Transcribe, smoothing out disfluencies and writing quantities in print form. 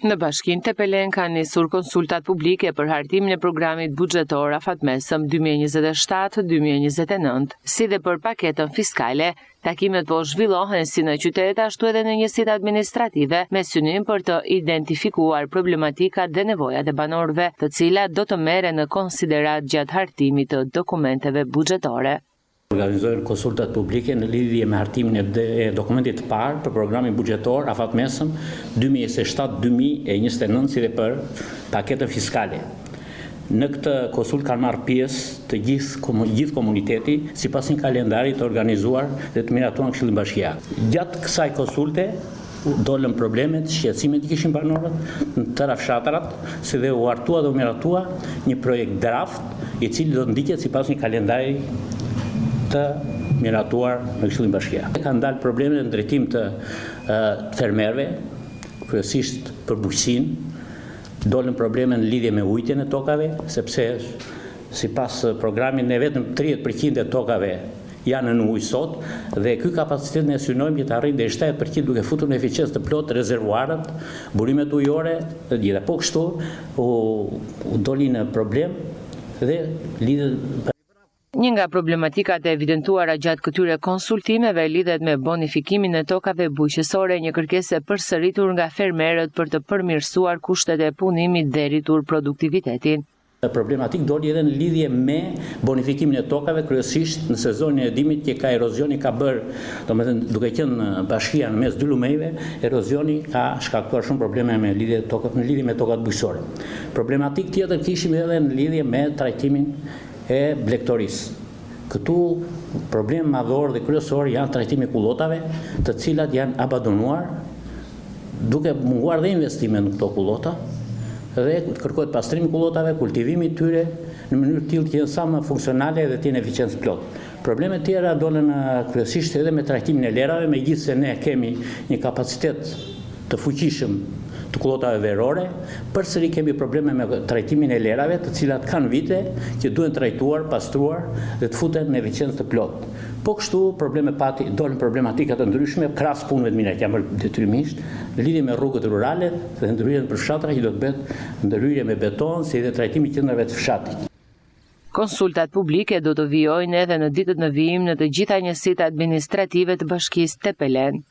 Në Bashkinë Tepelen kanë nisur konsultat publike për hartimin e programit buxhetor afatmesëm 2027-2029, si dhe për paketën fiskale. Takimet po zhvillohen si në qytet ashtu edhe në njësitë administrative me synim për të identifikuar problematikat dhe nevojat e banorëve, të cilat do të merren në konsiderat gjatë hartimit të dokumenteve buxhetore. Organizojnë konsultat publike në lidhje me hartimin e dokumentit të parë për programin buxhetor afatmesëm 2027-2029 si dhe për paketën fiskale. Në këtë konsult kanë marrë pjesë të gjithë komuniteti sipas një kalendari të organizuar dhe të miratuar në Këshillin Bashkiak. Gjatë kësaj konsulte dolën problemet, shqetësimet që kishin banorët në tëra fshatrat, si dhe u hartua dhe u miratua një projekt draft i cili do të ndiqet sipas një kalendari të miratuar në Këshillin Bashkiak. Kanë dalë probleme në drejtim të fermerëve, kryesisht për bujqësinë, dolën probleme në lidhje me ujitjen e tokave, sepse sipas programit ne vetëm 30% e tokave janë në ujë sot dhe ky kapacitet ne synojmë që të arrijë deri 70% duke futur në eficiencë të plotë rezervuarët, burimet ujore dhe gjitha. Po kështu u doli në problem dhe lidhet. Një nga problematikat e evidentuara gjatë këtyre konsultimeve lidhet me bonifikimin e tokave bujqësore, një kërkesë e përsëritur nga fermerët për të përmirësuar kushtet e punimit dhe rritur produktivitetin. Problematik doli edhe në lidhje me bonifikimin e tokave, kryesisht në sezonin e dimit që ka erozioni ka bërë, domethënë duke qenë bashkia në mes dy lumejve, erozioni ka shkaktuar shumë probleme në lidhje me tokat bujqësore. Problematik tjetër kishim edhe në lidhje me trajtimin e blegtorisë. Këtu problem madhor dhe kryesor janë trajtimi kullotave, të cilat janë abandonuar, duke munguar dhe investime në këto kullota, dhe kërkohet pastrimi kullotave, kultivimi i tyre në mënyrë tillë që janë sa më funksionale dhe të jenë eficiencë plot. Probleme tjera dolën kryesisht edhe me trajtimin e lerave, megjithse ne kemi një kapacitet të fuqishëm të kullotave verore, përsëri kemi probleme me trajtimin e lerave, të cilat kanë vite që duhen trajtuar, pastruar dhe të futen në eficiencë të plot. Po kështu dolën problematika të ndryshme krahas punëve të mira që janë bërë detyrimisht në lidhje me rrugët rurale dhe ndërhyrjen për fshatra që do të bëhet ndërhyrje me beton si dhe trajtimi i qendrave të fshatit. Konsultat publike do të vijojnë edhe në ditët në vijim në të gjitha njësitë administrative të Bashkisë Tepelen.